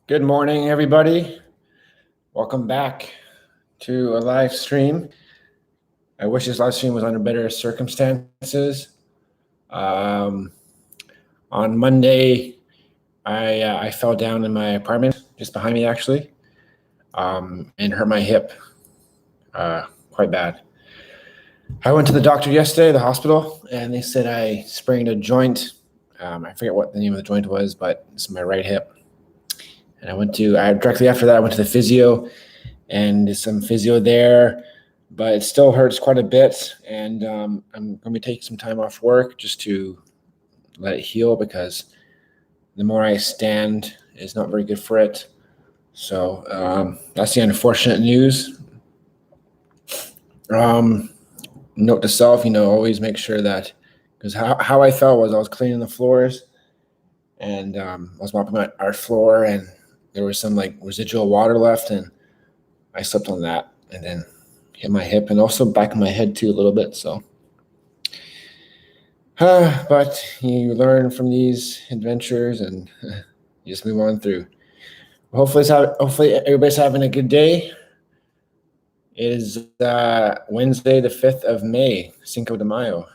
Good morning, everybody. Welcome back to a live stream. I wish this live stream was under better circumstances. On Monday, I fell down in my apartment, just behind me actually, and hurt my hip quite bad. I went to the doctor yesterday, the hospital, and they said I sprained a joint. I forget what the name of the joint was, but it's my right hip. And directly after that, I went to the physio and did some physio there, but it still hurts quite a bit. And I'm going to be taking some time off work just to let it heal, because the more I stand, it's not very good for it. So that's the unfortunate news. Note to self, always make sure that, because how I felt was I was cleaning the floors, and I was mopping our floor, and there was some like residual water left, and I slept on that and then hit my hip, and also back of my head too a little bit. So, but you learn from these adventures and you just move on through. Hopefully everybody's having a good day. It is Wednesday, the 5th of May, Cinco de Mayo.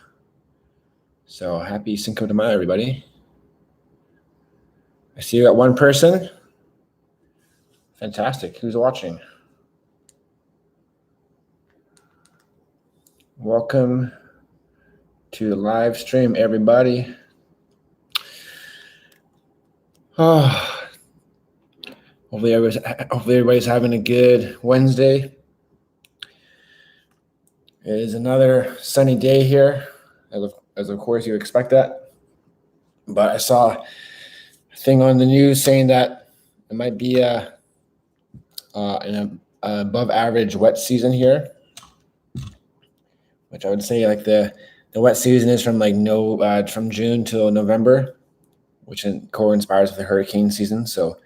So happy Cinco de Mayo, everybody. I see you got one person. Fantastic. Who's watching? Welcome to the live stream, everybody. Oh, hopefully everybody's having a good Wednesday. It is another sunny day here, as of course you expect that. But I saw a thing on the news saying that it might be an above average wet season here, which I would say like the wet season is from June till November, which coincides with the hurricane season. So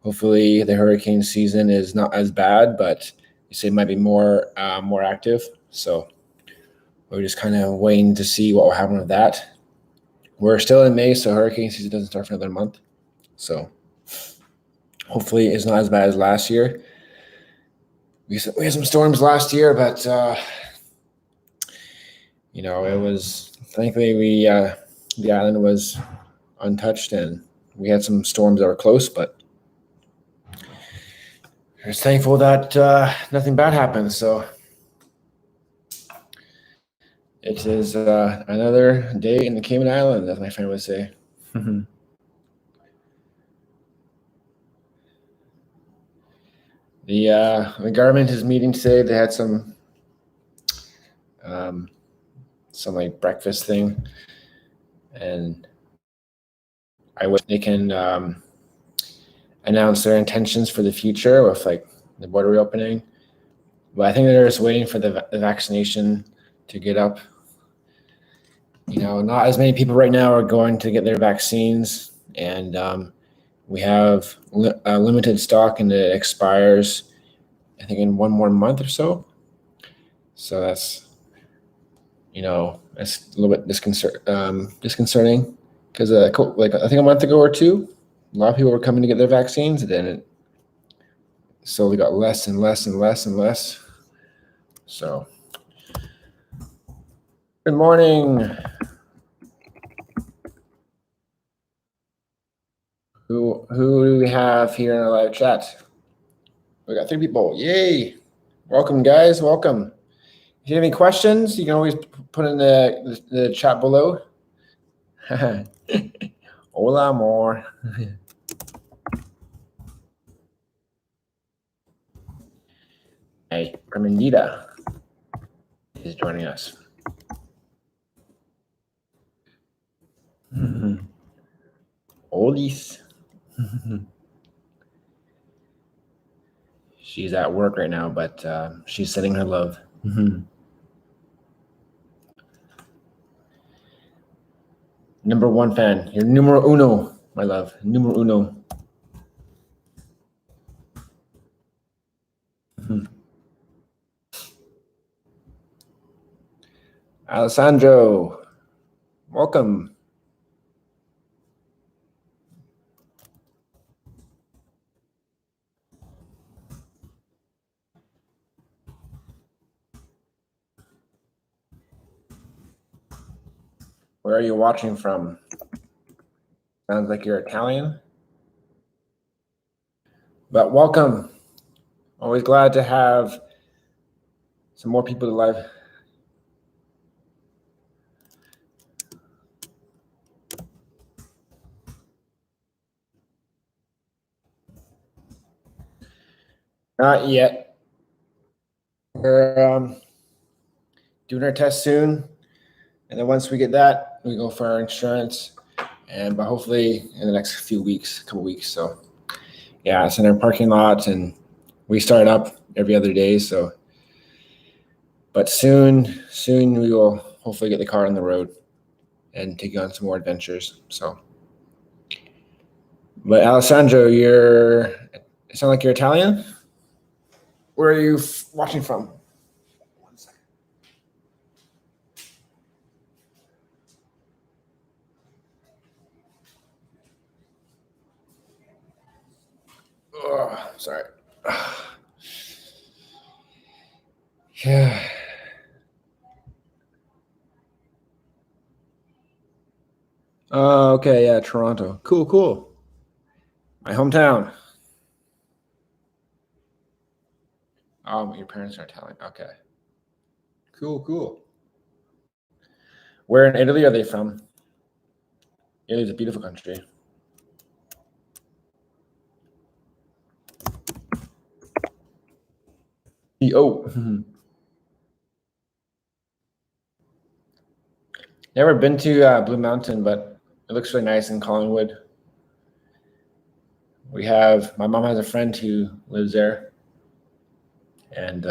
hopefully the hurricane season is not as bad, but you say it might be more active. So we're just kind of waiting to see what will happen with that. We're still in May, so hurricane season doesn't start for another month. So hopefully it's not as bad as last year. We had some storms last year, but it was, thankfully the island was untouched, and we had some storms that were close, but I was thankful that nothing bad happened. So it is another day in the Cayman Islands, as my friend would say. The government is meeting today. They had some like breakfast thing, and I wish they can announce their intentions for the future with like the border reopening. But I think they're just waiting for the vaccination to get up. Not as many people right now are going to get their vaccines, and we have limited stock, and it expires, I think, in one more month or so. So that's a little bit disconcerting, because like I think a month ago or two, a lot of people were coming to get their vaccines, and then it slowly got less and less and less and less. So, good morning. Who do we have here in our live chat? We got 3 people. Yay! Welcome, guys. Welcome. If you have any questions, you can always put in the chat below. Hola, amor. Hey, Hermandita is joining us. Oldies. She's at work right now, but she's sending her love. Number 1 fan. You're numero uno, my love. Numero uno. Alessandro, welcome. Where are you watching from? Sounds like you're Italian. But welcome. Always glad to have some more people to live. Not yet. We're doing our test soon, and then once we get that, we go for our insurance, and but hopefully in the next couple weeks. So yeah, it's in our parking lot, and we start up every other day. So, but soon we will hopefully get the car on the road and take you on some more adventures. So, but Alessandro, it sounds like you're Italian. Where are you watching from? One second. Oh, sorry. Yeah. Okay. Yeah, Toronto. Cool. My hometown. Your parents are Italian. Okay. Cool. Where in Italy are they from? Italy's a beautiful country. Oh. Never been to Blue Mountain, but it looks really nice in Collingwood. My mom has a friend who lives there, and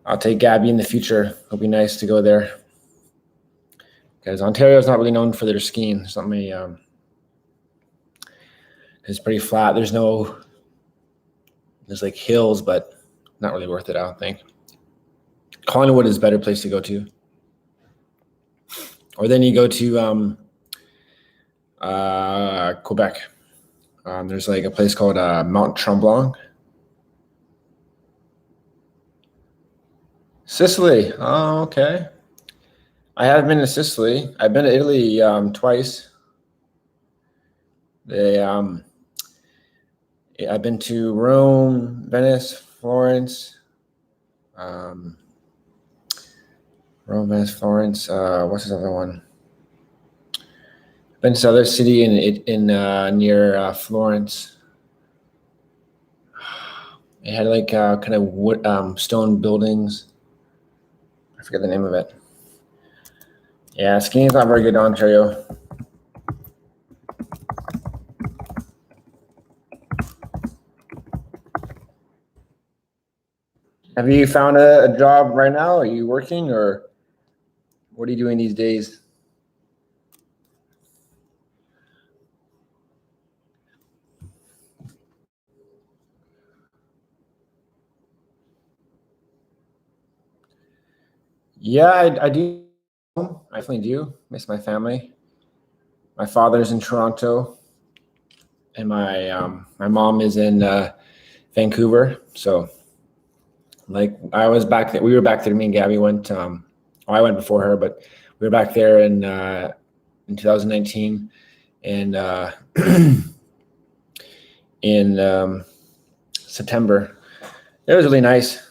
I'll take Gabby in the future. It'll be nice to go there because Ontario is not really known for their skiing. It's pretty flat. There's like hills, but not really worth it, I don't think. Collingwood is a better place to go to. Or then you go to Quebec. There's like a place called Mount Tremblant. Sicily. Oh, okay. I have been to Sicily. I've been to Italy twice. I've been to Rome, Venice, Florence. Rome, Venice, Florence. What's this other one? Been to another city in near Florence. It had like kind of wood, stone buildings. I forget the name of it. Yeah, skiing's not very good in Ontario. Have you found a job right now? Are you working, or what are you doing these days? Yeah, I do. I definitely do miss my family. My father's in Toronto, and my mom is in Vancouver. So, like, I was back there. We were back there. Me and Gabby went. Well, I went before her, but we were back there in 2019, and in September. It was really nice.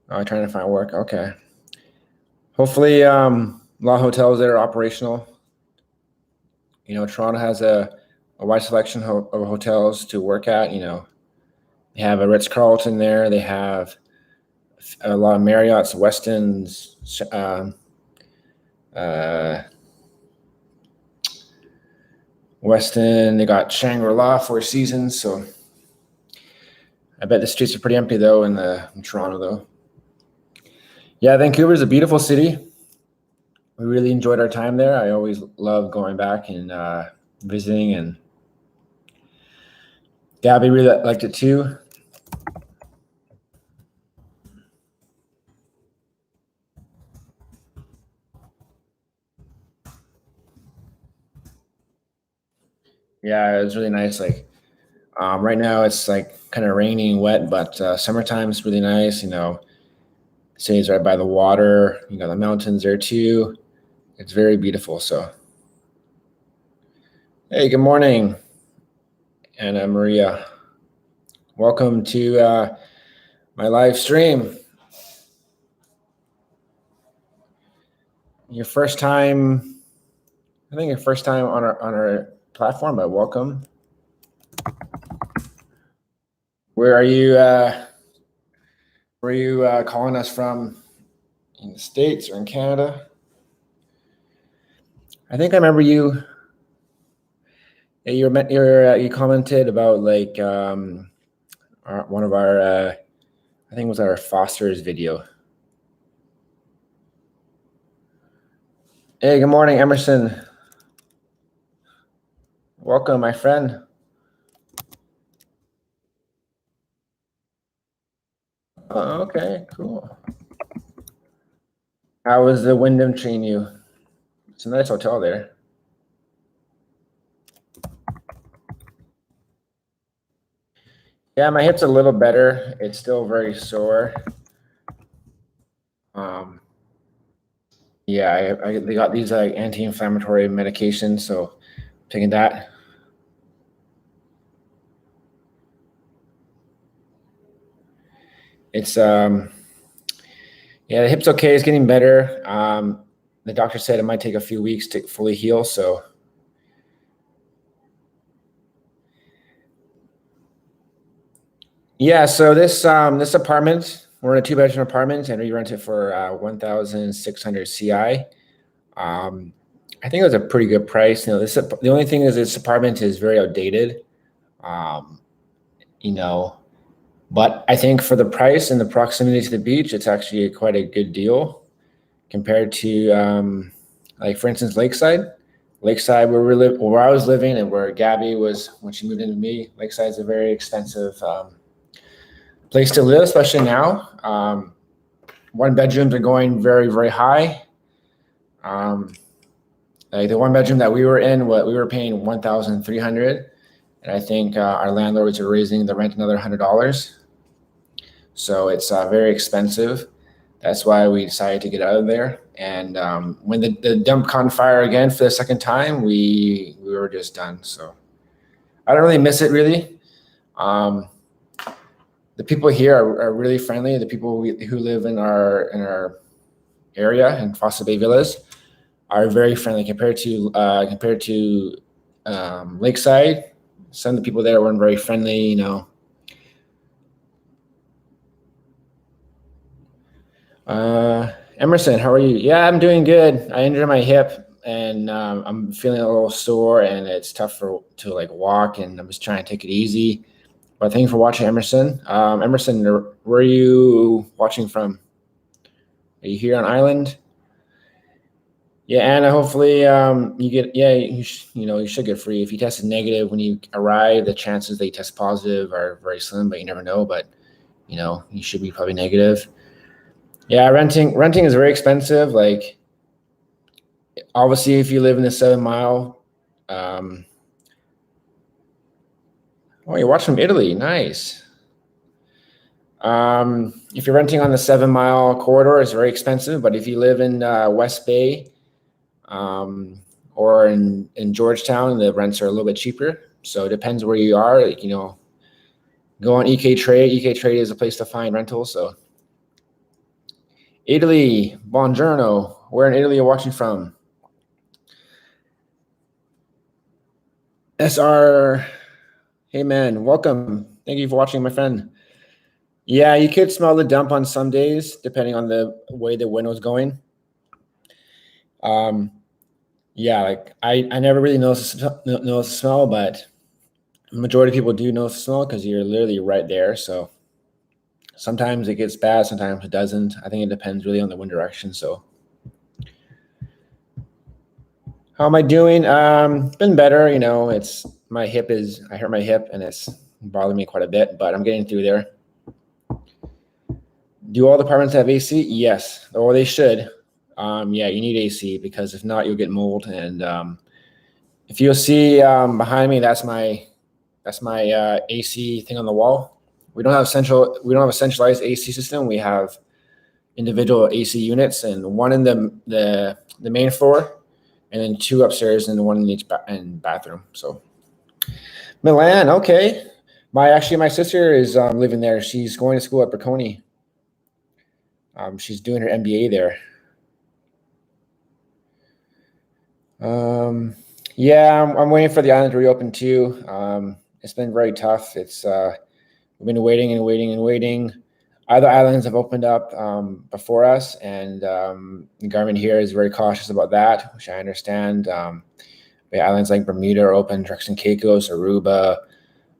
Trying to find work. Okay. Hopefully, a lot of hotels that are operational. Toronto has a wide selection of hotels to work at. They have a Ritz-Carlton there. They have a lot of Marriott's, Westins, Westin. They got Shangri-La, Four Seasons. So I bet the streets are pretty empty though in Toronto though. Yeah, Vancouver is a beautiful city. We really enjoyed our time there. I always love going back and visiting, and Gabby really liked it too. Yeah, it was really nice. Like right now, it's like kind of rainy and wet, but summertime is really nice. City's right by the water. You got the mountains there too. It's very beautiful. So, hey, good morning, Anna Maria. Welcome to my live stream. Your first time, I think your first time on our platform, but welcome. Where are you? Where are you calling us from? In the States or in Canada? I think I remember you. You commented about like one of our I think it was our Foster's video. Hey, good morning, Emerson. Welcome, my friend. Oh, okay, cool. How was the Wyndham treating you? It's a nice hotel there. Yeah, my hip's a little better. It's still very sore. Yeah, they got these like anti-inflammatory medications, so I'm taking that. It's yeah, the hip's okay. It's getting better. The doctor said it might take a few weeks to fully heal. So yeah, so this apartment, we're in a 2-bedroom apartment, and we rent it for 1,600 CI. I think it was a pretty good price. You know, the only thing is this apartment is very outdated. You know, but I think for the price and the proximity to the beach, it's actually quite a good deal compared to like for instance Lakeside. Lakeside, where I was living and where Gabby was when she moved into me. Lakeside is a very expensive place to live, especially now. 1-bedrooms are going very, very high. Like the 1-bedroom that we were in, we were paying 1,300, and I think our landlords are raising the rent another $100. So it's very expensive. That's why we decided to get out of there. And when the dump caught on fire again for the second time, we were just done. So I don't really miss it really. The people here are really friendly. The people who live in our area in Foster Bay Villas are very friendly compared to Lakeside. Some of the people there weren't very friendly, you know. Emerson, how are you? Yeah, I'm doing good. I injured my hip, and I'm feeling a little sore, and it's tough to like walk, and I'm just trying to take it easy. But thank you for watching, Emerson. Emerson, where are you watching from? Are you here on island? Yeah, Anna. Hopefully, you get. Yeah, you should get free. If you tested negative when you arrive, the chances they test positive are very slim, but you never know. But you know, you should be probably negative. Yeah, renting is very expensive. Like, obviously, if you live in the 7 Mile, oh, you're watching from Italy. Nice. If you're renting on the 7 Mile corridor, it's very expensive. But if you live in West Bay, or in Georgetown, the rents are a little bit cheaper. So it depends where you are. Like, you know, go on EK Trade. EK Trade is a place to find rentals. So Italy, buongiorno. Where in Italy are you watching from? SR, hey man, welcome. Thank you for watching, my friend. Yeah, you could smell the dump on some days, depending on the way the wind was going. Yeah, like I never really notice the smell, but the majority of people do notice the smell because you're literally right there. So sometimes it gets bad, sometimes it doesn't. I think it depends really on the wind direction. So how am I doing? Been better. You know, I hurt my hip and it's bothering me quite a bit, but I'm getting through there. Do all the apartments have AC? Yes, or they should. Yeah, you need AC because if not, you'll get mold. And if you'll see behind me, that's my AC thing on the wall. We don't have a centralized AC system. We have individual AC units, and one in the main floor, and then 2 upstairs and one in each bathroom. So Milan, okay. My sister is living there. She's going to school at Bocconi. She's doing her MBA there. Yeah, I'm waiting for the island to reopen too. It's been very tough. We've been waiting and waiting and waiting. Other islands have opened up before us, and the government here is very cautious about that, which I understand. The islands like Bermuda are open, Turks and Caicos, Aruba,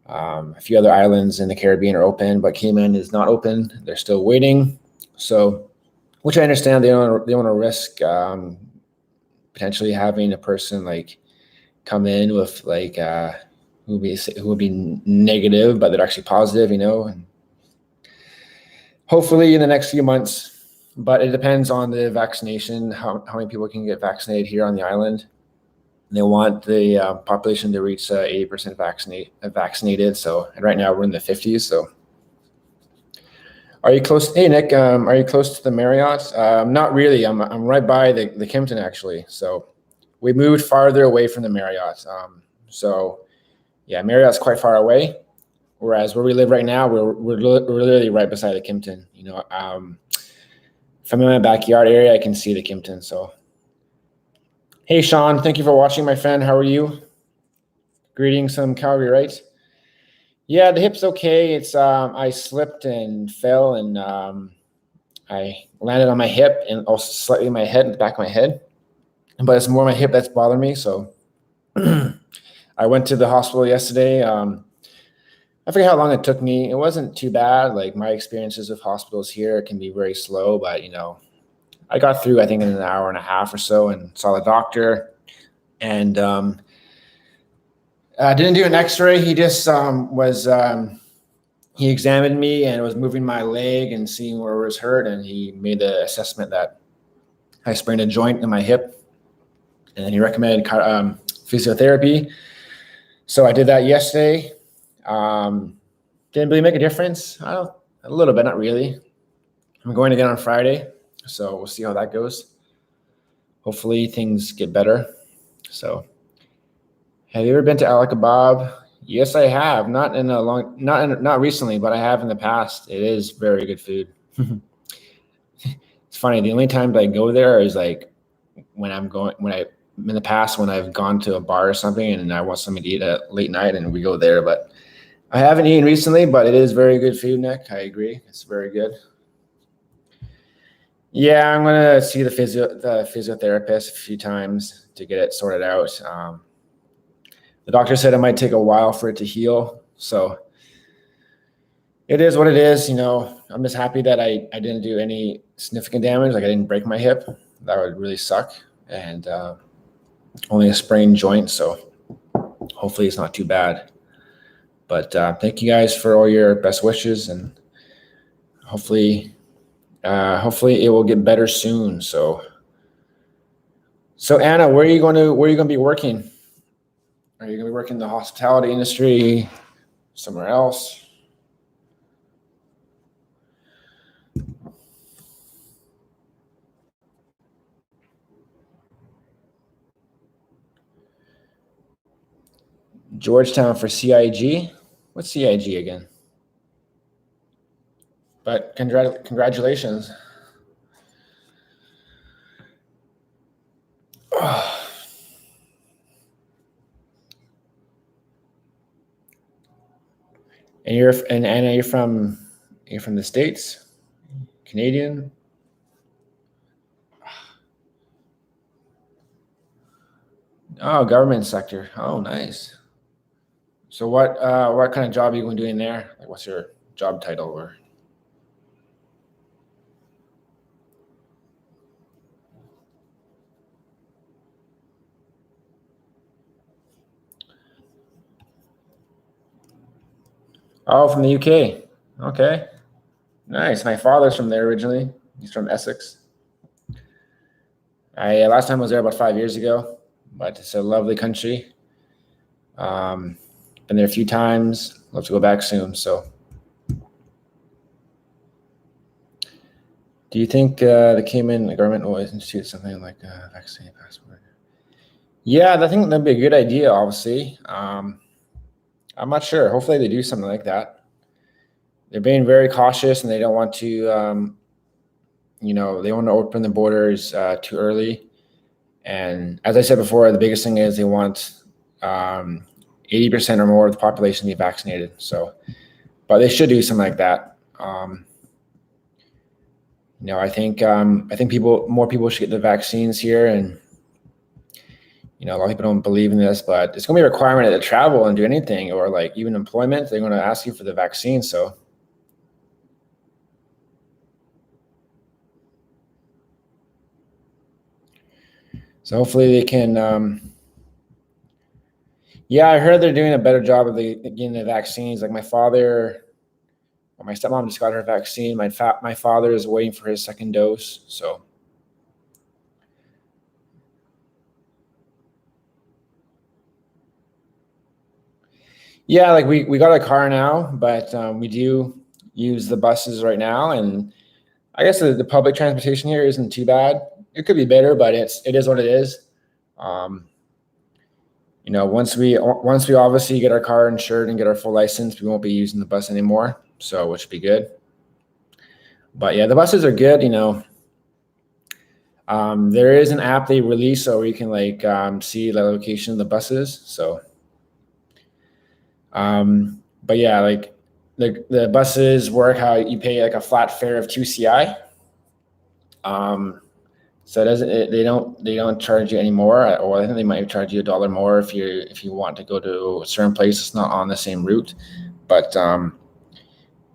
a few other islands in the Caribbean are open, but Cayman is not open. They're still waiting. So, which I understand, they don't want to risk potentially having a person like come in with like who would be negative, but they're actually positive, and hopefully in the next few months. But it depends on the vaccination, how many people can get vaccinated here on the island. They want the population to reach 80% vaccinated. So, and right now we're in the 50s. So, are you close? Hey Nick, are you close to the Marriott? Not really. I'm right by the Kimpton actually. So, we moved farther away from the Marriott. So, yeah, Marriott's quite far away. Whereas where we live right now, we're literally right beside the Kimpton. If I'm in my backyard area, I can see the Kimpton. So, hey Sean, thank you for watching, my friend. How are you? Greetings from Calgary, right? Yeah, the hip's okay. It's I slipped and fell, and I landed on my hip and also slightly my head, the back of my head. But it's more my hip that's bothering me. So I went to the hospital yesterday. I forget how long it took me. It wasn't too bad. Like my experiences with hospitals here can be very slow, but I got through, I think, in an hour and a half or so, and saw the doctor. And I didn't do an X-ray. He just he examined me and was moving my leg and seeing where it was hurt, and he made the assessment that I sprained a joint in my hip, and then he recommended physiotherapy. So I did that yesterday. Didn't really make a difference. A little bit, not really. I'm going again on Friday, so we'll see how that goes. Hopefully things get better. So, have you ever been to Al Kebab? Yes, I have. Not recently, but I have in the past. It is very good food. It's funny. The only time I go there is like when in the past when I've gone to a bar or something and I want something to eat at late night and we go there. But I haven't eaten recently, but it is very good food, Nick. I agree. It's very good. Yeah, I'm gonna see the physiotherapist a few times to get it sorted out. The doctor said it might take a while for it to heal, so it is what it is. I'm just happy that I didn't do any significant damage. Like I didn't break my hip. That would really suck. And only a sprained joint, so hopefully it's not too bad. But thank you guys for all your best wishes, and hopefully it will get better soon. So Anna, where are you going to be working? Are you going to be working in the hospitality industry, somewhere else? Georgetown for CIG? What's CIG again? But congratulations. And Anna, you're from the States? Canadian? Oh, government sector. Oh, nice. So what kind of job are you doing there? Like what's your job title or? Oh, from the UK. Okay. Nice. My father's from there originally. He's from Essex. Last time I was there about 5 years ago, but it's a lovely country. Been there a few times. Love to go back soon. So, Do you think the Cayman government will institute something like a vaccine passport? Yeah, I think that'd be a good idea, obviously. I'm not sure. Hopefully they do something like that. They're being very cautious and they don't want to, they want to open the borders too early. And as I said before, the biggest thing is they want 80% or more of the population to be vaccinated. So, but they should do something like that. I think more people should get the vaccines here, and a lot of people don't believe in this, but it's going to be a requirement to travel and do anything, or like even employment. They're going to ask you for the vaccine. So hopefully they can. Yeah, I heard they're doing a better job of getting the vaccines. Like my stepmom just got her vaccine. My father is waiting for his second dose. So. Yeah, like we got a car now, but we do use the buses right now, and I guess the public transportation here isn't too bad. It could be better, but it is what it is. Once we obviously get our car insured and get our full license, we won't be using the bus anymore. So which would be good. But yeah, the buses are good. There is an app they release so you can see the location of the buses. So. But yeah, like the buses work how you pay like a flat fare of 2 CI. So they don't charge you anymore, or I think they might charge you $1 more if you want to go to a certain place that's not on the same route. But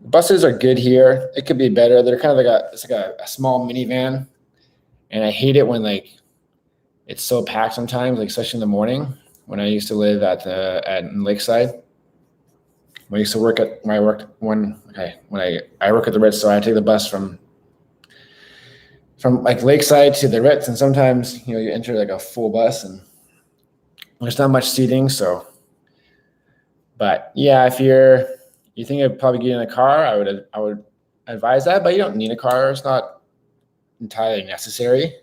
buses are good here. It could be better. They're kind of it's like a small minivan, and I hate it when it's so packed sometimes, like especially in the morning. When I used to live at Lakeside. When I used to work at I work at the Ritz, so I take the bus from like Lakeside to the Ritz, and sometimes you enter like a full bus and there's not much seating. So, but yeah, if you think I'd probably get in a car, I would advise that, but you don't need a car. It's not entirely necessary,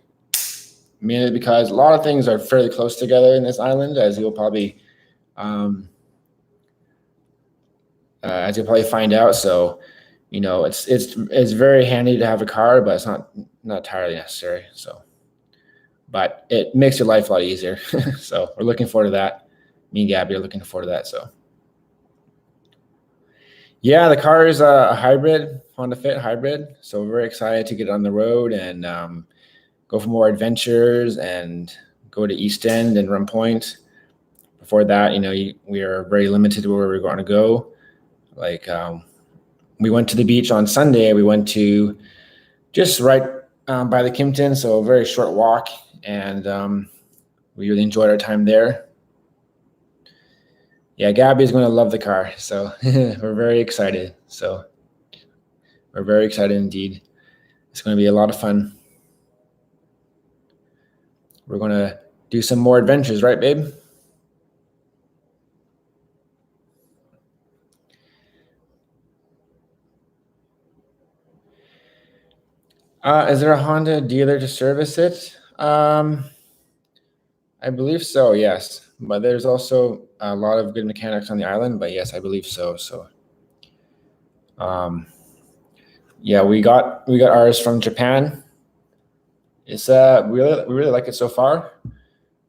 mainly because a lot of things are fairly close together in this island, as you'll probably find out. So, it's very handy to have a car, but it's not entirely necessary. So, but it makes your life a lot easier. So we're looking forward to that. Me and Gabby are looking forward to that. So, yeah, the car is a hybrid, Honda Fit hybrid. So we're very excited to get on the road and go for more adventures and go to East End and Rum Point. Before that, we are very limited to where we're going to go. Like we went to the beach on Sunday. We went to just right by the Kimpton, so a very short walk, and we really enjoyed our time there. Yeah, Gabby's going to love the car, so we're very excited. So we're very excited indeed. It's going to be a lot of fun. We're going to do some more adventures, right, babe? Is there a Honda dealer to service it? I believe so, yes. But there's also a lot of good mechanics on the island, but yes, I believe so. So, yeah, we got ours from Japan. It's we really like it so far.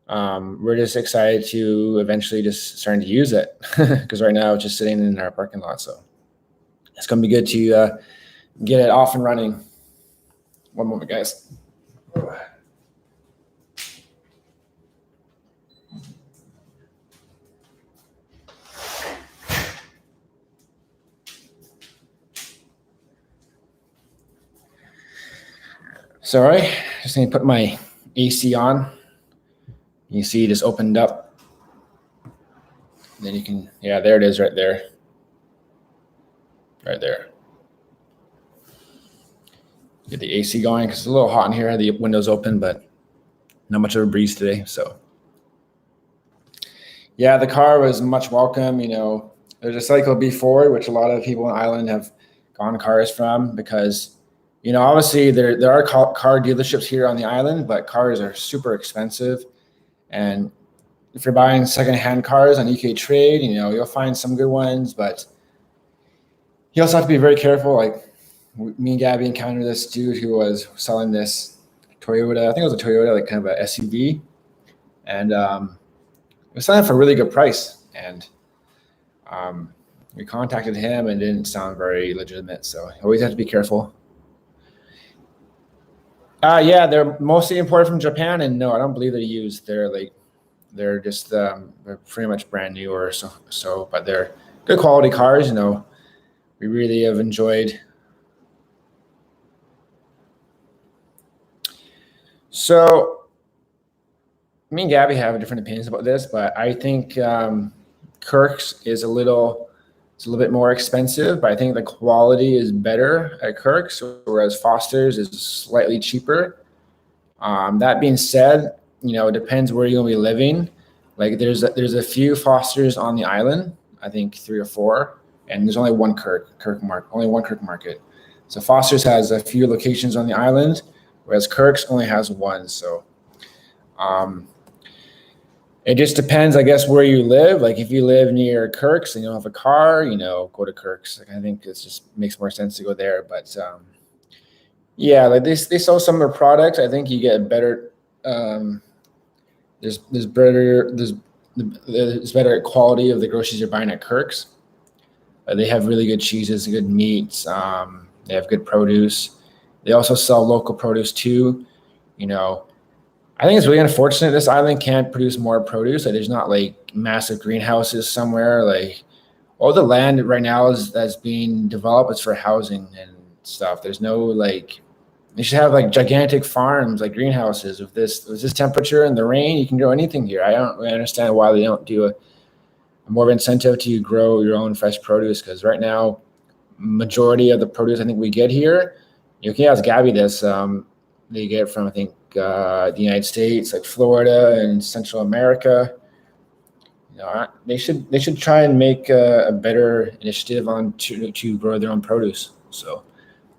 We're just excited to eventually just starting to use it because right now it's just sitting in our parking lot. So it's gonna be good to get it off and running. One moment, guys. Sorry, just need to put my AC on. You see, it just opened up. Then you can, yeah, there it is, right there. Right there. Get the AC going because it's a little hot in here. The window's open, but not much of a breeze today. So, yeah, the car was much welcome. There's a Cycle B4, which a lot of people on the island have gone cars from because Obviously there are car dealerships here on the island, but cars are super expensive. And if you're buying secondhand cars on UK Trade, you'll find some good ones, but you also have to be very careful. Like me and Gabby encountered this dude who was selling this Toyota. I think it was a Toyota, like kind of a SUV, and it was selling for a really good price. And we contacted him, and it didn't sound very legitimate. So you always have to be careful. Yeah, they're mostly imported from Japan, and no, I don't believe they're used. They're just they're pretty much brand new or so, but they're good quality cars. We really have enjoyed. So me and Gabby have different opinions about this, but I think Kirk's it's a little bit more expensive, but I think the quality is better at Kirk's, whereas Foster's is slightly cheaper. That being said, it depends where you're gonna be living. Like there's a few Fosters on the island, I think three or four, and there's only one only one Kirk market. So Foster's has a few locations on the island, whereas Kirk's only has one. So um, it just depends, I guess, where you live. Like if you live near Kirk's and you don't have a car, go to Kirk's. Like I think it just makes more sense to go there. But yeah, like they sell some of their products. I think you get better. Um, there's better there's better quality of the groceries you're buying at Kirk's. They have really good cheeses, good meats. They have good produce. They also sell local produce too. You know, I think it's really unfortunate this island can't produce more produce. Like, there's not like massive greenhouses somewhere. Like all the land right now that's being developed is for housing and stuff. There's no like they should have like gigantic farms, like greenhouses. With this temperature and the rain, you can grow anything here. I don't really understand why they don't do a more of an incentive to grow your own fresh produce, because right now, majority of the produce I think we get here, you can ask Gabby this. They get from I think the United States, like Florida and Central America. They should try and make a better initiative on to grow their own produce. So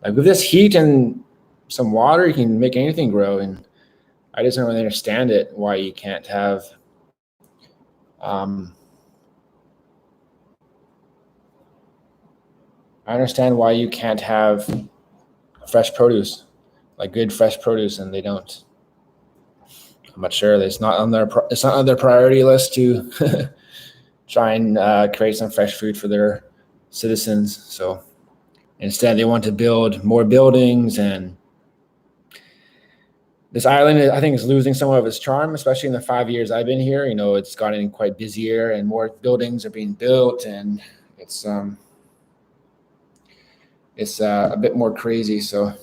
like with this heat and some water, you can make anything grow, and I just don't really understand it why you can't have. Um, I understand why you can't have fresh produce, like good fresh produce, and they don't. I'm not sure. It's not on their priority list to try and create some fresh food for their citizens. So instead, they want to build more buildings, and this island, I think, is losing some of its charm, especially in the 5 years I've been here. It's gotten quite busier, and more buildings are being built, and it's a bit more crazy. So,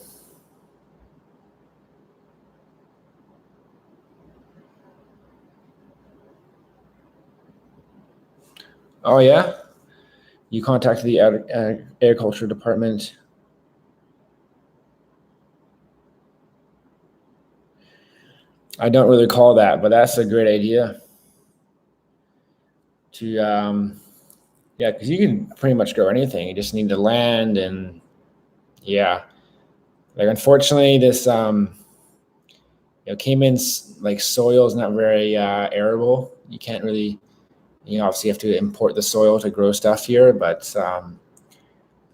oh yeah, you contacted the agriculture department. I don't really recall that, but that's a great idea. To Yeah, because you can pretty much grow anything. You just need the land, and yeah, like unfortunately, this Cayman's like soil is not very arable. You can't really, obviously you have to import the soil to grow stuff here, but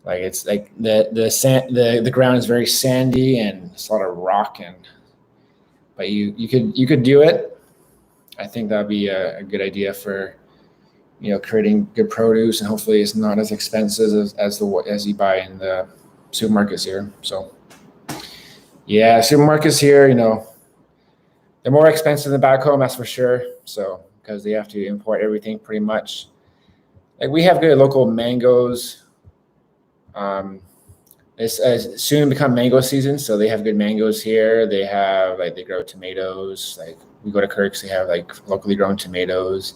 like it's like the sand the ground is very sandy and it's a lot of rock, and but you could do it. I think that'd be a good idea for creating good produce, and hopefully it's not as expensive as you buy in the supermarkets here. So yeah, supermarkets here, they're more expensive than back home, that's for sure. So because they have to import everything pretty much. Like we have good local mangoes. Um, it's soon become mango season, so they have good mangoes here. They have like they grow tomatoes. Like we go to Kirk's, they have like locally grown tomatoes,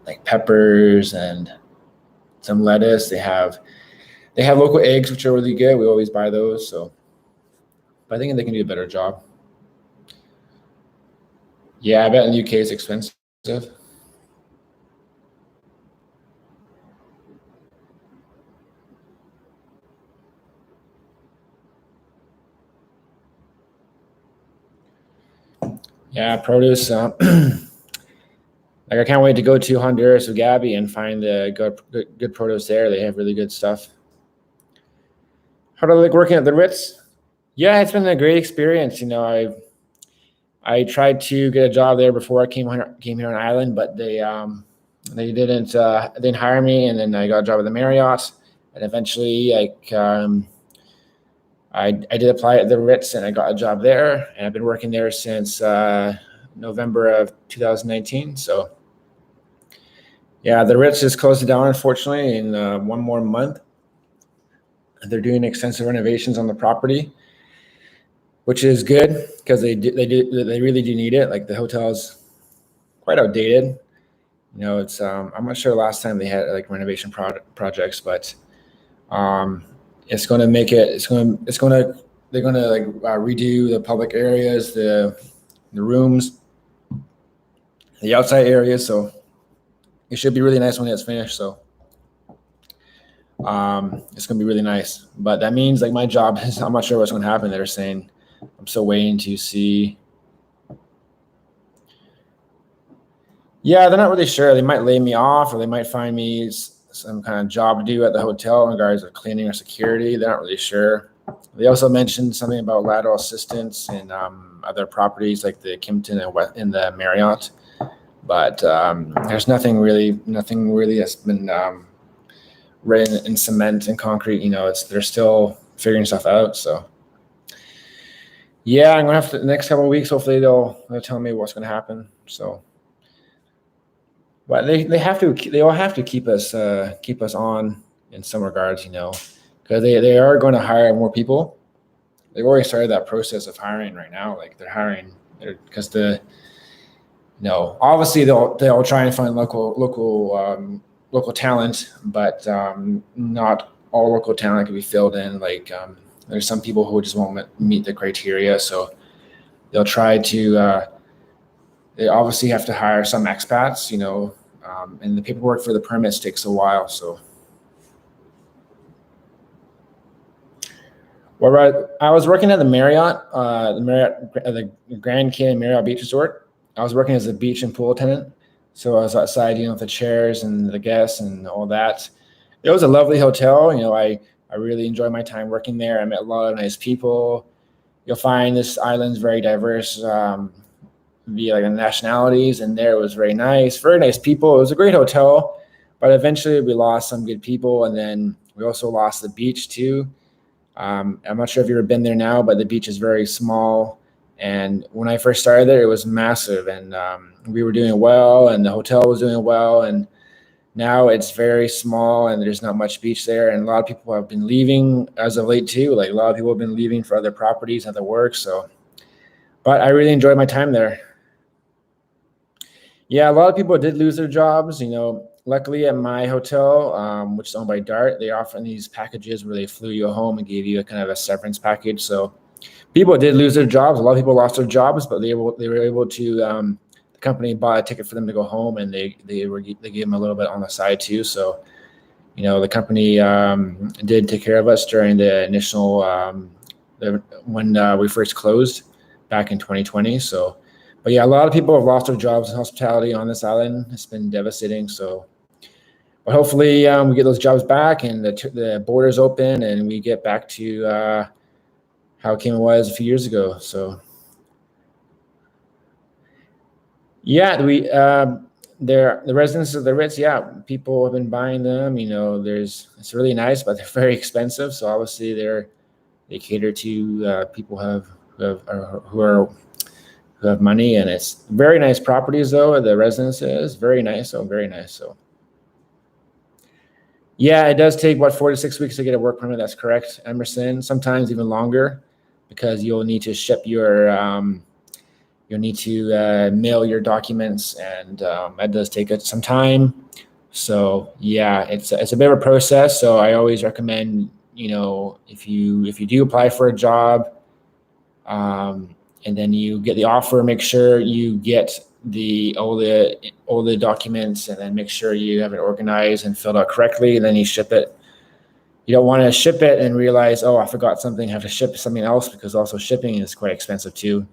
like peppers and some lettuce. They have local eggs, which are really good. We always buy those. So, but I think they can do a better job. Yeah, I bet in the UK it's expensive. Yeah, produce. Like I can't wait to go to Honduras with Gabby and find the good produce there. They have really good stuff. How do I like working at the Ritz? Yeah, it's been a great experience. I tried to get a job there before I came here on Island, but they didn't hire me, and then I got a job at the Marriott, and eventually I did apply at the Ritz, and I got a job there, and I've been working there since November of 2019. So yeah, the Ritz is closing down unfortunately in one more month. They're doing extensive renovations on the property, which is good because they really do need it. Like the hotel's quite outdated. It's I'm not sure the last time they had like renovation projects, but it's going to make it. It's going to they're going to like redo the public areas, the rooms, the outside areas. So it should be really nice when it's finished. So it's going to be really nice. But that means like my job is I'm not sure what's going to happen. They're saying I'm still waiting to see. Yeah, they're not really sure. They might lay me off, or they might find me some kind of job to do at the hotel in regards to cleaning or security. They're not really sure. They also mentioned something about lateral assistance in other properties like the Kimpton and the Marriott, but there's nothing really that's been written in cement and concrete. They're still figuring stuff out. So yeah, I'm gonna have to the next couple of weeks. Hopefully they'll tell me what's gonna happen. So. But they all have to keep us on in some regards, because they are going to hire more people. They've already started that process of hiring right now. Like they're hiring because obviously they'll try and find local talent, but not all local talent can be filled in. Like there's some people who just won't meet the criteria, so they'll try to. They obviously have to hire some expats, and the paperwork for the permits takes a while. So, I was working at the Marriott, the Grand Cayman Marriott Beach Resort. I was working as a beach and pool attendant. So I was outside, with the chairs and the guests and all that. It was a lovely hotel. I really enjoyed my time working there. I met a lot of nice people. You'll find this island's very diverse. Via like the nationalities, and there it was very nice people. It was a great hotel, but eventually we lost some good people, and then we also lost the beach too. I'm not sure if you've ever been there now, but the beach is very small, and when I first started there it was massive, and we were doing well and the hotel was doing well, and now it's very small and there's not much beach there, and a lot of people have been leaving as of late too. Like a lot of people have been leaving for other properties, other work. So but I really enjoyed my time there. Yeah, a lot of people did lose their jobs. Luckily at my hotel, which is owned by Dart, they offer these packages where they flew you home and gave you a kind of a severance package. So people did lose their jobs. A lot of people lost their jobs, but they were able to. The company bought a ticket for them to go home, and they gave them a little bit on the side too. So the company did take care of us during the initial when we first closed back in 2020. So. But yeah, a lot of people have lost their jobs in hospitality on this island. It's been devastating. So, but hopefully we get those jobs back and the borders open and we get back to how Cayman was a few years ago. So, yeah, the residents of the Ritz. Yeah, people have been buying them. It's really nice, but they're very expensive. So obviously they cater to people who have money, and it's very nice properties though. The residence is very nice. So yeah, it does take 4 to 6 weeks to get a work permit. That's correct, Emerson. Sometimes even longer, because you'll need to ship you'll need to mail your documents, and that does take some time. So yeah, it's a bit of a process. So I always recommend, if you do apply for a job, and then you get the offer, make sure you get all the documents, and then make sure you have it organized and filled out correctly, and then you ship it. You don't want to ship it and realize, oh, I forgot something, have to ship something else, because also shipping is quite expensive too.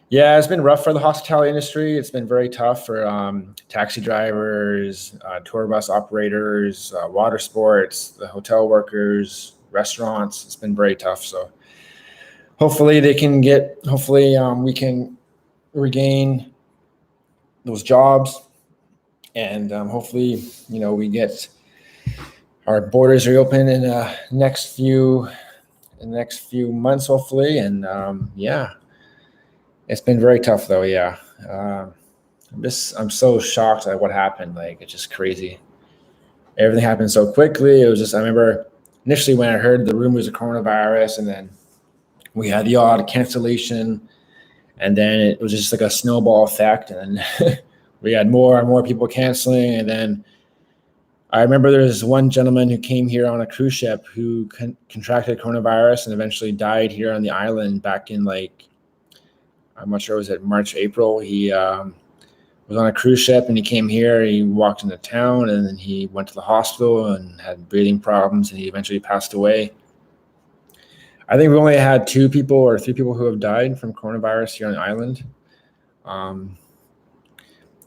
Yeah, it's been rough for the hospitality industry. It's been very tough for taxi drivers, tour bus operators, water sports, the hotel workers, restaurants. It's been very tough. So hopefully hopefully we can regain those jobs, and hopefully, we get our borders reopen in the next few months, hopefully. And yeah, it's been very tough though. Yeah. I'm so shocked at what happened. Like, it's just crazy. Everything happened so quickly. It was just, I remember initially when I heard the rumors of coronavirus, and then we had the odd cancellation, and then it was just like a snowball effect. And then we had more and more people canceling. And then I remember there was one gentleman who came here on a cruise ship who contracted coronavirus and eventually died here on the island back in, like, I'm not sure, was it March, April? He was on a cruise ship and he came here. He walked into town and then he went to the hospital and had breathing problems, and he eventually passed away. I think we only had 2 people or 3 people who have died from coronavirus here on the island.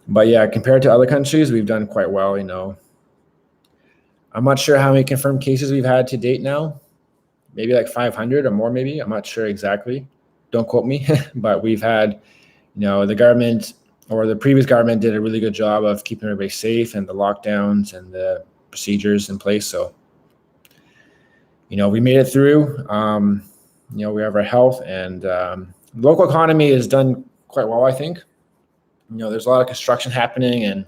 But yeah, compared to other countries, we've done quite well. I'm not sure how many confirmed cases we've had to date now. Maybe like 500 or more, maybe. I'm not sure exactly. Don't quote me. But we've had, the government, or the previous government, did a really good job of keeping everybody safe, and the lockdowns and the procedures in place. So, we made it through. We have our health, and the local economy has done quite well, I think. There's a lot of construction happening, and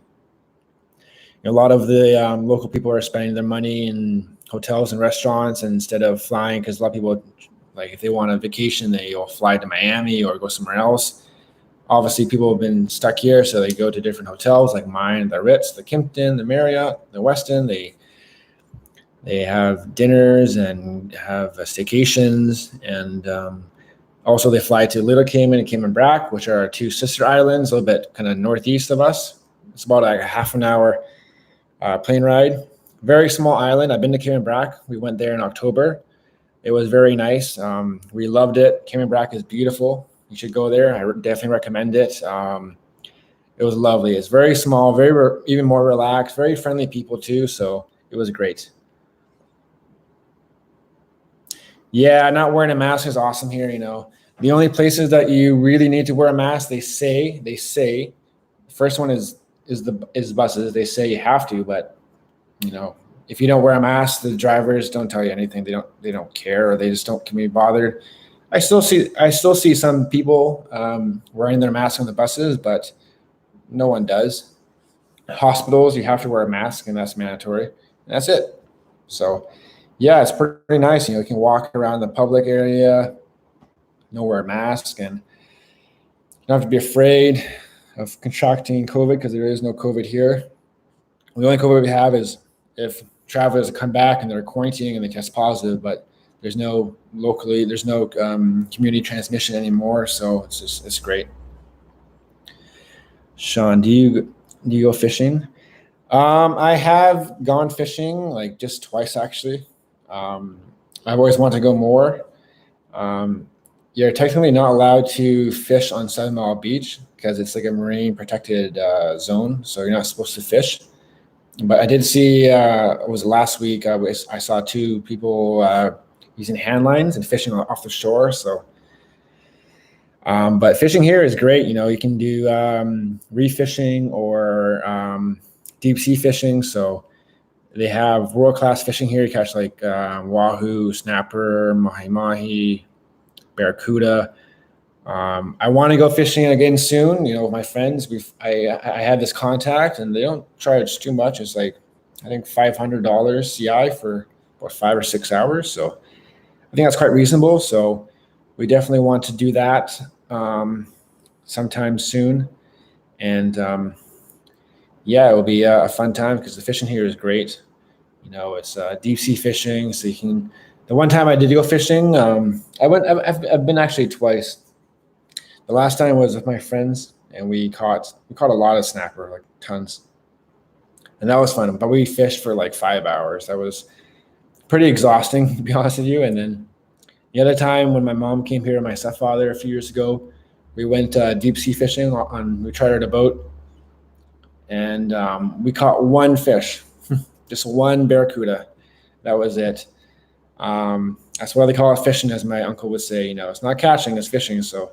a lot of the local people are spending their money in hotels and restaurants, and instead of flying, because a lot of people, like, if they want a vacation, they'll fly to Miami or go somewhere else. Obviously, people have been stuck here, so they go to different hotels like mine, the Ritz, the Kimpton, the Marriott, the Westin. They have dinners and have staycations, and also they fly to Little Cayman and Cayman Brac, which are our 2 sister islands, a little bit kind of northeast of us. It's about like a half an hour plane ride. Very small island. I've been to Cayman Brac. We went there in October. It was very nice. We loved it. Cayman Brac is beautiful. You should go there. I definitely recommend it. It was lovely. It's very small, even more relaxed, very friendly people too. So it was great. Yeah, not wearing a mask is awesome here. The only places that you really need to wear a mask, they say, the first one is buses. They say you have to, but if you don't wear a mask, the drivers don't tell you anything. They don't care, or they just don't can be bothered. I still see some people wearing their mask on the buses, but no one does. Hospitals, you have to wear a mask, and that's mandatory. And that's it. So yeah, it's pretty nice. You can walk around the public area, wear a mask, and you don't have to be afraid of contracting COVID, because there is no COVID here. The only COVID we have is if travelers come back and they're quarantining and they test positive, but there's no community transmission anymore. So it's great. Sean, do you go fishing? I have gone fishing, like, just twice actually. I've always wanted to go more. You're technically not allowed to fish on 7 Mile Beach because it's like a marine protected zone, so you're not supposed to fish. But I did see, it was last week, I saw 2 people using hand lines and fishing off the shore. So, but fishing here is great. You can do reef fishing or deep sea fishing. So they have world-class fishing here. You catch like wahoo, snapper, mahi-mahi, barracuda. I want to go fishing again soon. With my friends, I had this contact, and they don't charge too much. It's like, I think $500 CI for about 5 or 6 hours. So I think that's quite reasonable. So we definitely want to do that sometime soon. And yeah, it will be a fun time because the fishing here is great. It's deep sea fishing, so you can. The one time I did go fishing, I've been actually twice. The last time was with my friends, and we caught a lot of snapper, like tons, and that was fun. But we fished for like 5 hours. That was pretty exhausting, to be honest with you. And then the other time when my mom came here, my stepfather, a few years ago, We went deep sea fishing we chartered a boat, and we caught one fish, just one barracuda. That was it. That's why they call it fishing, as my uncle would say. It's not catching, it's fishing. So,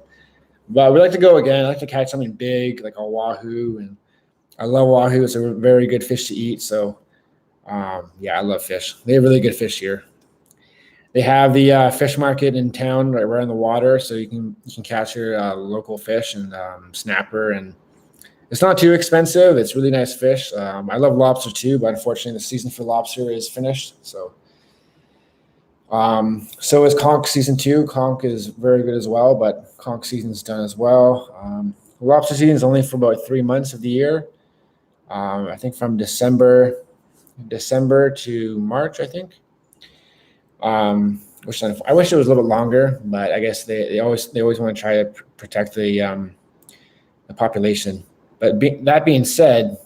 but we like to go again. I like to catch something big, like a wahoo, and I love wahoo. It's a very good fish to eat. So, yeah, I love fish. They have really good fish here. They have the fish market in town right on the water, so you can catch your local fish and snapper, and it's not too expensive. It's really nice fish. I love lobster too, but unfortunately, the season for lobster is finished. So is conch season 2. Conch is very good as well, but conch season's done as well. Lobster season is only for about 3 months of the year. I think from December to March, I think. Which I wish it was a little bit longer, but I guess they always want to try to protect the population. But that being said,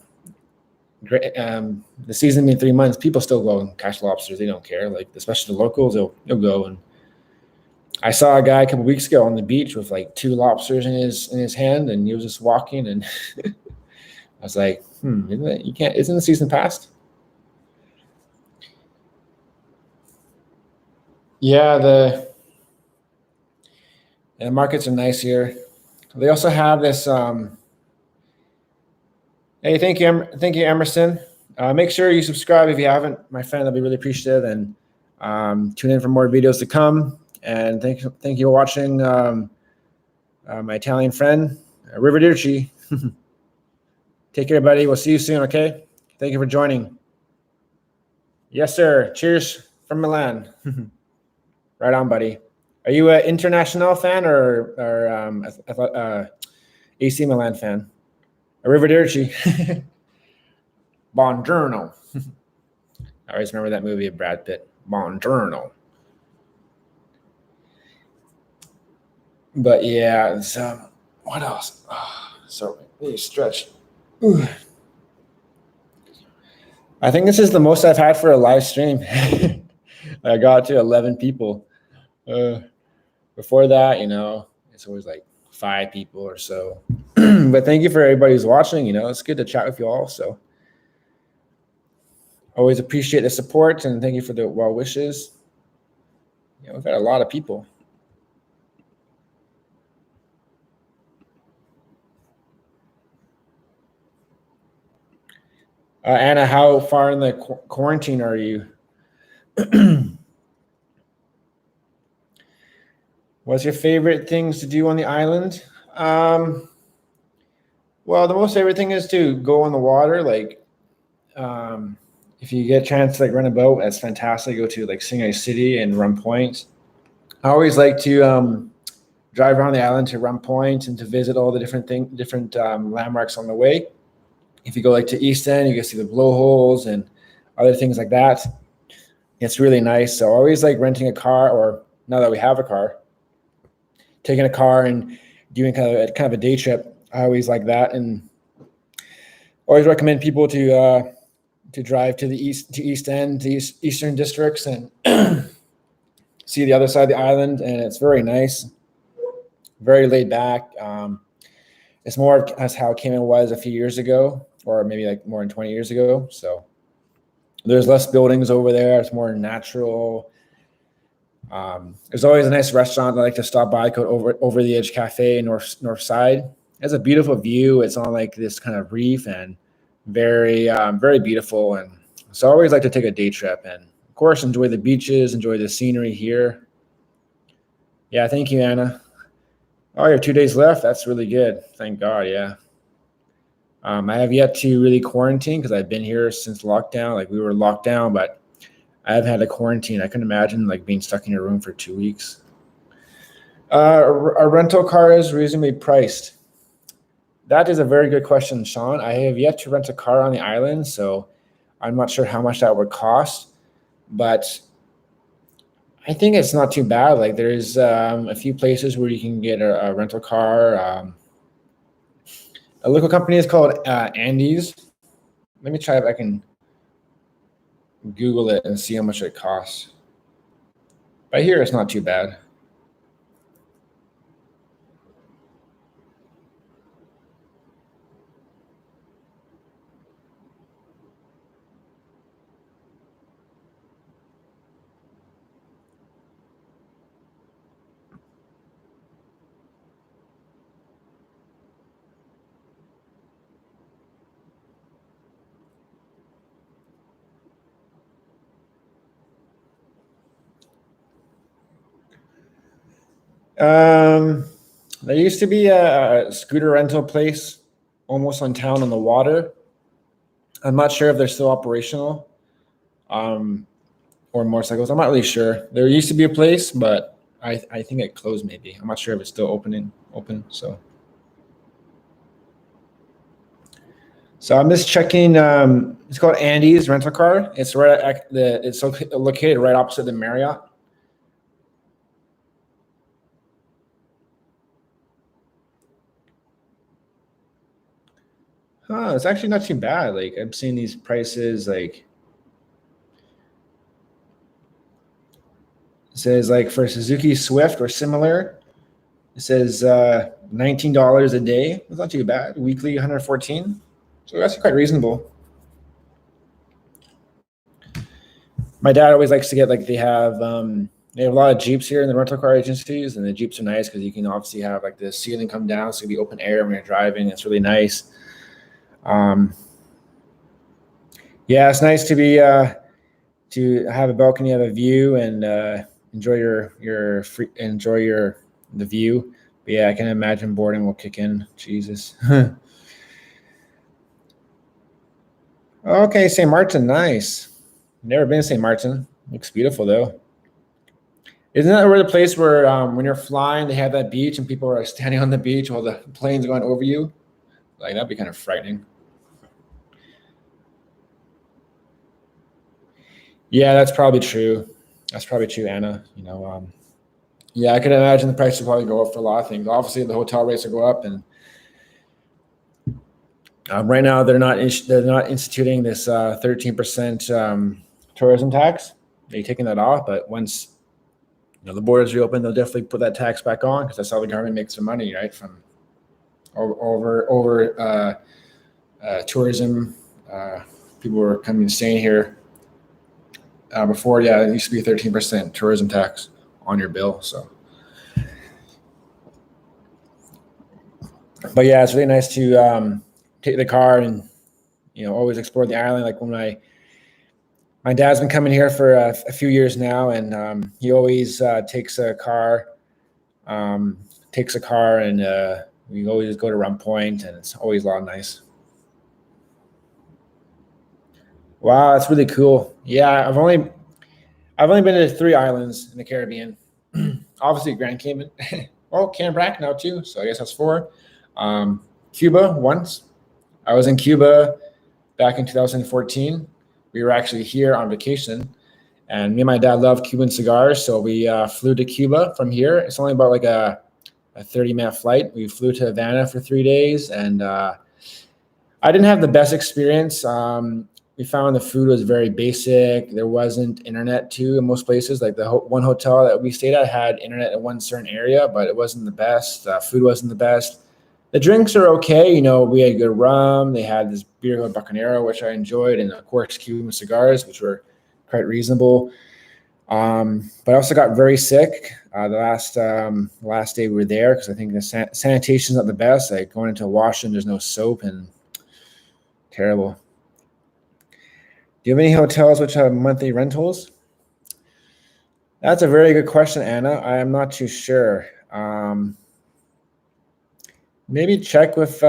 the season being 3 months, people still go and catch lobsters. They don't care. Like, especially the locals, they'll go. And I saw a guy a couple weeks ago on the beach with like 2 lobsters in his hand, and he was just walking. And I was like, isn't the season past? Yeah, the markets are nice here. They also have this. Hey, thank you, Emerson. Make sure you subscribe if you haven't, my friend. That'd be really appreciative, and tune in for more videos to come. And thank you for watching. My Italian friend, Arrivederci. Take care, buddy. We'll see you soon. Okay. Thank you for joining. Yes, sir. Cheers from Milan. Right on, buddy. Are you an International fan or AC Milan fan? Arrivederci. Buongiorno. I always remember that movie of Brad Pitt. Buongiorno. But yeah, what else? So really stretch. Ooh. I think this is the most I've had for a live stream. I got to 11 people. Before that, it's always like 5 people or so. But thank you for everybody who's watching. It's good to chat with you all. So always appreciate the support, and thank you for the well wishes. We've got a lot of people. Anna, how far in the quarantine are you? What's your favorite things to do on the island? Well, the most favorite thing is to go on the water. Like, if you get a chance to rent a boat, that's fantastic. Go to Singay City and Rum Point. I always like to drive around the island to Rum Point and to visit all the different landmarks on the way. If you go to East End, you can see the blowholes and other things like that. It's really nice. So I always like renting a car, or now that we have a car, taking a car and doing kind of a day trip. I always like that, and always recommend people to drive to the East End, to Eastern districts, and see the other side of the island. And it's very nice, very laid back. It's more as how Cayman was a few years ago, or maybe more than 20 years ago. So there's less buildings over there. It's more natural. There's always a nice restaurant I like to stop by, called Over the Edge Cafe, North Side. It has a beautiful view. It's on this kind of reef, and very, very beautiful. And so I always like to take a day trip, and of course, enjoy the beaches, enjoy the scenery here. Yeah, thank you, Anna. Oh, you have 2 days left. That's really good. Thank God. Yeah. I have yet to really quarantine because I've been here since lockdown. We were locked down, but I haven't had a quarantine. I couldn't imagine being stuck in your room for 2 weeks. A rental car is reasonably priced. That is a very good question, Sean. I have yet to rent a car on the island, so I'm not sure how much that would cost, but I think it's not too bad. There's a few places where you can get a rental car. A local company is called Andes. Let me try if I can Google it and see how much it costs. But here it's not too bad. Um, there used to be a scooter rental place almost on town on the water. I'm not sure if they're still operational. Um, or motorcycles. I'm not really sure. There used to be a place, but I think it closed maybe. I'm not sure if it's still open. So I'm just checking. It's called Andy's Rental Car. It's right at it's located right opposite the Marriott. Huh, it's actually not too bad. Like I'm seeing these prices. Like it says like for Suzuki Swift or similar, it says $19 a day. It's not too bad. Weekly 114. So that's quite reasonable. My dad always likes to get like they have a lot of Jeeps here in the rental car agencies, and the Jeeps are nice because you can obviously have like the ceiling come down, so it can be open air when you're driving. It's really nice. Um, yeah, it's nice to have a balcony, have a view, and enjoy the view. But yeah, I can imagine boredom will kick in. Jesus. Okay, St. Martin, nice. Never been to St. Martin. Looks beautiful though. Isn't that where the place where when you're flying, they have that beach and people are standing on the beach while the plane's going over you? Like that'd be kind of frightening. Yeah, that's probably true. That's probably true, Anna. Yeah, I could imagine the price will probably go up for a lot of things. Obviously, the hotel rates will go up, and right now they're not instituting this 13% tourism tax. They're taking that off, but once the borders reopen, they'll definitely put that tax back on because that's how the government makes their money, right? From over tourism. People were coming and staying here before. Yeah, it used to be a 13% tourism tax on your bill. So, but yeah, it's really nice to take the car and always explore the island. Like when my dad's been coming here for a few years now, and he always takes a car, and we always go to Rum Point, and it's always a lot nice. Wow, that's really cool. Yeah, I've only been to 3 islands in the Caribbean. Obviously, Grand Cayman. Well, Cambrac now too. So I guess that's 4. Cuba once. I was in Cuba back in 2014. We were actually here on vacation, and me and my dad love Cuban cigars, so we flew to Cuba from here. It's only about like a 30-minute flight. We flew to Havana for 3 days, and I didn't have the best experience. We found the food was very basic. There wasn't internet too in most places. Like the one hotel that we stayed at had internet in one certain area, but it wasn't the best. Food wasn't the best. The drinks are okay. We had good rum. They had this beer called Bacanero, which I enjoyed, and of course Cuban cigars, which were quite reasonable. But I also got very sick the last day we were there because I think the sanitation's not the best. Like going into a washroom, there's no soap and terrible. Do you have any hotels which have monthly rentals? That's a very good question, Anna. I am not too sure. Maybe check with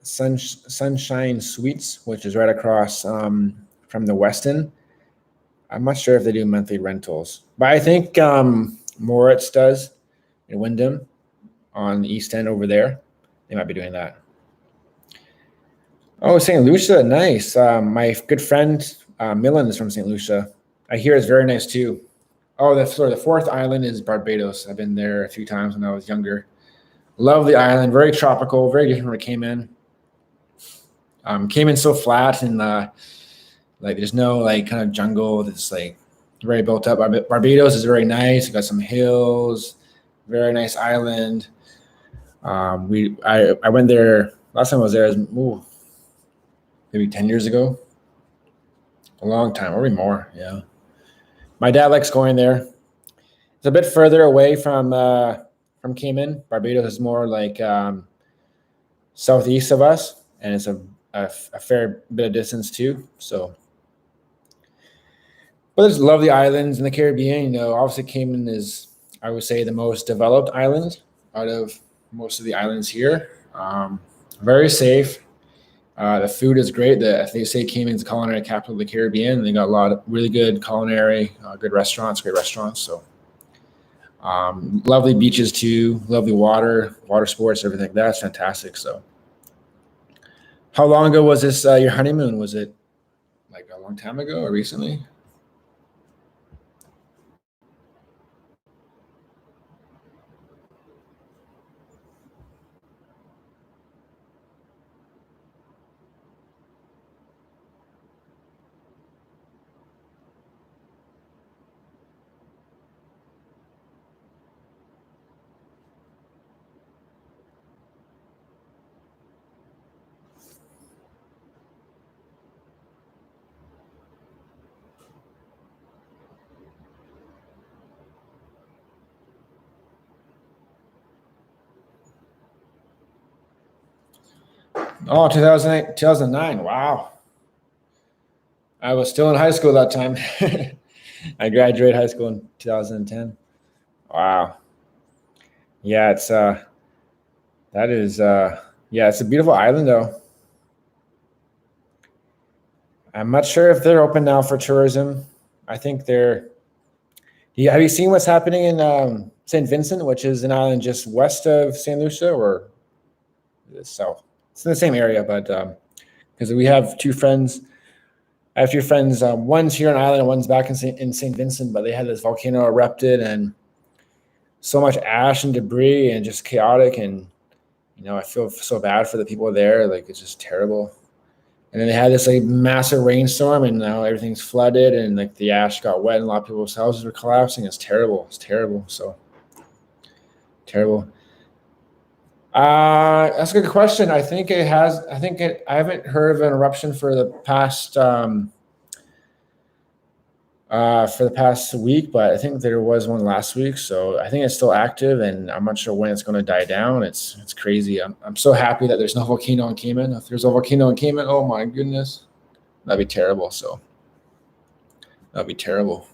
Sunshine Suites, which is right across from the Westin. I'm not sure if they do monthly rentals, but I think Moritz does in Wyndham on the East End over there. They might be doing that. Oh, St. Lucia, nice. My good friend Millen is from St. Lucia. I hear it's very nice too. Oh, the 4th island is Barbados. I've been there a few times when I was younger. Love the island, very tropical, very different from Cayman. Cayman's so flat and like there's no like kind of jungle. It's like very built up. Barbados is very nice. You got some hills, very nice island. I went there last time I was there. Maybe 10 years ago. A long time, or maybe more. Yeah. My dad likes going there. It's a bit further away from Cayman. Barbados is more like southeast of us, and it's a fair bit of distance too. So, but there's lovely islands in the Caribbean. Obviously Cayman is I would say, the most developed island out of most of the islands here. Very safe. The food is great. They say Cayman's the culinary capital of the Caribbean. They got a lot of really good culinary, good restaurants, great restaurants. So lovely beaches too, lovely water sports, everything. That's fantastic. So, how long ago was this your honeymoon? Was it like a long time ago or recently? Oh, 2008, 2009. Wow. I was still in high school that time. I graduated high school in 2010. Wow. Yeah, it's that is yeah, it's a beautiful island though. I'm not sure if they're open now for tourism. I think they're yeah, have you seen what's happening in St. Vincent, which is an island just west of St. Lucia, or is it south? It's in the same area, but because we have two friends. I have two friends. One's here on island, and one's back in St. Vincent. But they had this volcano erupted, and so much ash and debris, and just chaotic. And I feel so bad for the people there. Like it's just terrible. And then they had this like massive rainstorm, and now everything's flooded, and like the ash got wet, and a lot of people's houses were collapsing. It's terrible. It's terrible. So terrible. That's a good question. I think it has. I think it. I haven't heard of an eruption for the past week, but I think there was one last week. So I think it's still active, and I'm not sure when it's going to die down. It's crazy. I'm so happy that there's no volcano in Cayman. If there's a volcano in Cayman, oh my goodness, that'd be terrible. So that'd be terrible.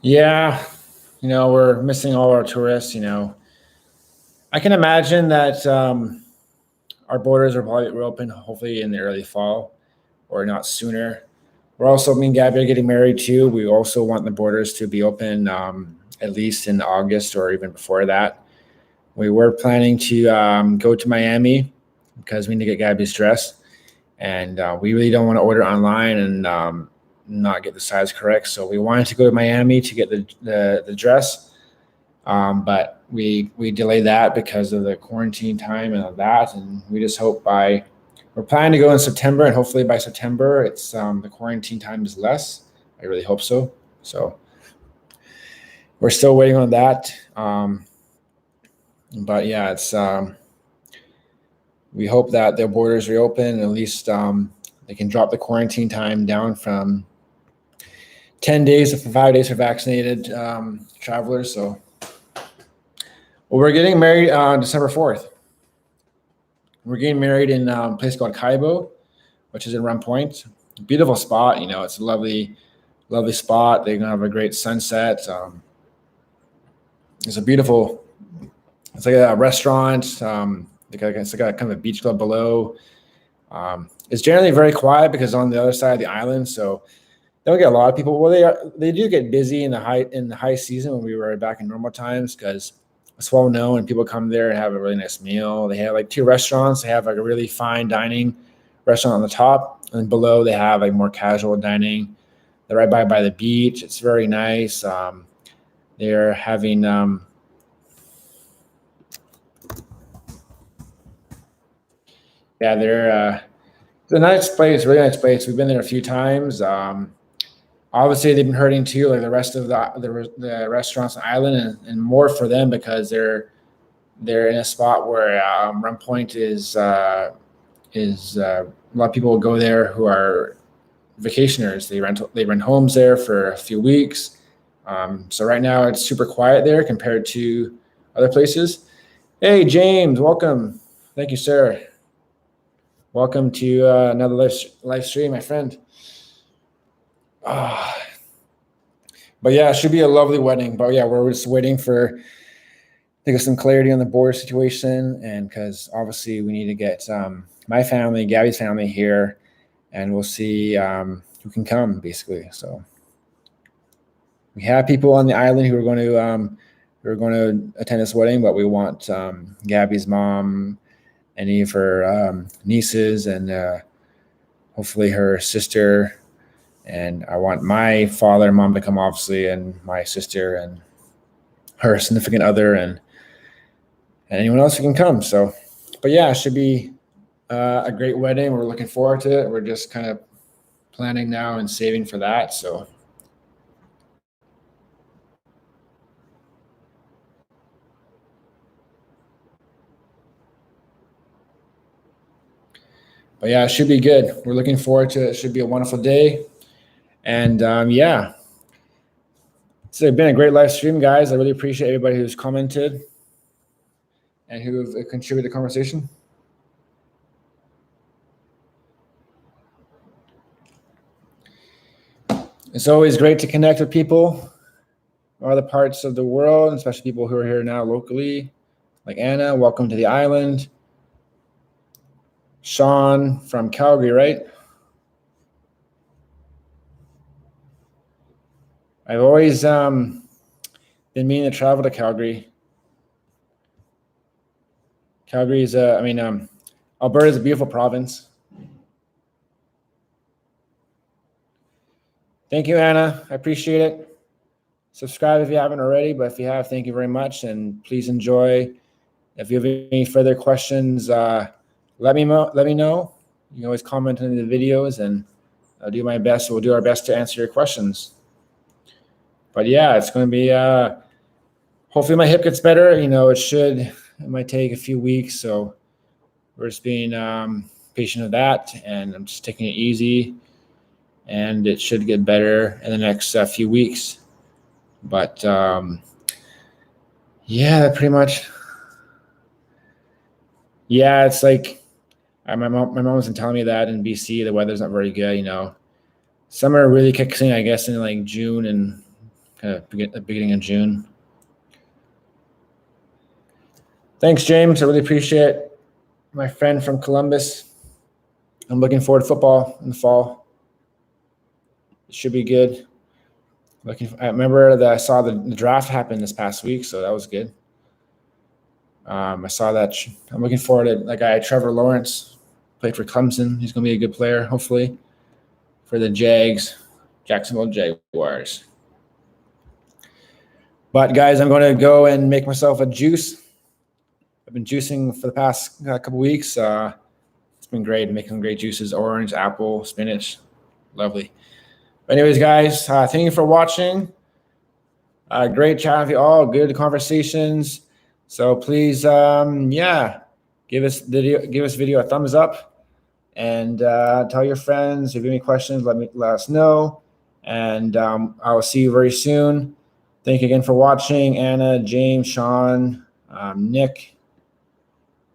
Yeah, we're missing all our tourists. I can imagine that our borders are probably open, hopefully in the early fall or not sooner. We're also, me and Gabby are getting married too. We also want the borders to be open at least in August or even before that. We were planning to go to Miami because we need to get Gabby's dress, and we really don't want to order online and not get the size correct. So we wanted to go to Miami to get the dress, but we delayed that because of the quarantine time and all that. And we just hope we're planning to go in September, and hopefully by September it's the quarantine time is less. I really hope so. So we're still waiting on that. But yeah, it's we hope that their borders reopen and at least they can drop the quarantine time down from 10 days to 5 days for vaccinated travelers. So we're getting married on December 4th. We're getting married in a place called Cayman, which is in Rum Point. Beautiful spot. It's a lovely, lovely spot. They're gonna have a great sunset. It's a beautiful. It's like a restaurant. It's like a kind of a beach club below. It's generally very quiet because on the other side of the island, so they don't get a lot of people. Well, they do get busy in the high season when we were back in normal times because it's well known and people come there and have a really nice meal. They have like 2 restaurants. They have like a really fine dining restaurant on the top, and below they have like more casual dining. They're right by the beach. It's very nice. They're having they're it's a nice place, really nice place. We've been there a few times. Obviously, they've been hurting too, like the rest of the restaurants on the island, and more for them because they're in a spot where Run Point is a lot of people will go there who are vacationers. They rent homes there for a few weeks. So right now it's super quiet there compared to other places. Hey James, welcome. Thank you, sir. Welcome to another live stream, my friend. But yeah, it should be a lovely wedding. But yeah, we're just waiting for to get some clarity on the border situation, and because obviously we need to get my family, Gabby's family here, and we'll see who can come, basically. So we have people on the island who are going to attend this wedding, but we want Gabby's mom, any of her nieces, and hopefully her sister. And I want my father and mom to come, obviously, and my sister and her significant other, and anyone else who can come. So, but yeah, it should be a great wedding. We're looking forward to it. We're just kind of planning now and saving for that. So, but yeah, it should be good. We're looking forward to it. It should be a wonderful day. And yeah, it's been a great live stream, guys. I really appreciate everybody who's commented and who have contributed to the conversation. It's always great to connect with people from other parts of the world, especially people who are here now locally. Like Anna, welcome to the island. Sean from Calgary, right? I've always been meaning to travel to Calgary. Calgary is Alberta is a beautiful province. Thank you, Anna. I appreciate it. Subscribe if you haven't already, but if you have, thank you very much, and please enjoy. If you have any further questions, let me know. You can always comment on the videos, and I'll do my best. We'll do our best to answer your questions. But yeah, it's going to be. Hopefully, my hip gets better. It might take a few weeks, so we're just being patient of that, and I'm just taking it easy, and it should get better in the next few weeks. But yeah, pretty much. Yeah, it's like my mom was telling me that in BC the weather's not very good. Summer really kicks in, I guess, in like June and kind of the beginning of June. Thanks, James. I really appreciate it. My friend from Columbus. I'm looking forward to football in the fall. It should be good. I remember that I saw the draft happen this past week, so that was good. I saw that. I'm looking forward to that guy, Trevor Lawrence, played for Clemson. He's going to be a good player, hopefully, for the Jacksonville Jaguars. But, guys, I'm going to go and make myself a juice. I've been juicing for the past couple weeks. It's been great, making great juices, orange, apple, spinach. Lovely. But anyways, guys, thank you for watching. Great chat with you all. Good conversations. So please, give us video a thumbs up, and tell your friends. If you have any questions, let us know, and I will see you very soon. Thank you again for watching, Anna, James, Sean, Nick,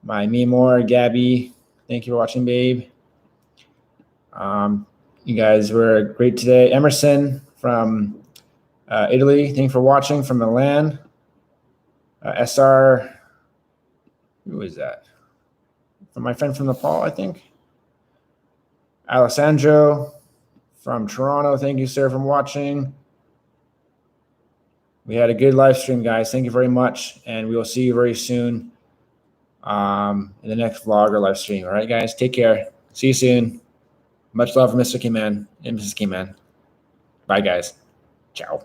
my Mimor, Gabby. Thank you for watching, babe. You guys were great today. Emerson from Italy, thank you for watching from Milan. SR, who is that? From my friend from Nepal, I think. Alessandro from Toronto, thank you, sir, for watching. We had a good live stream, guys. Thank you very much, and we will see you very soon in the next vlog or live stream. All right, guys, take care. See you soon. Much love from Mr. Cayman and Mrs. Cayman. Bye, guys. Ciao.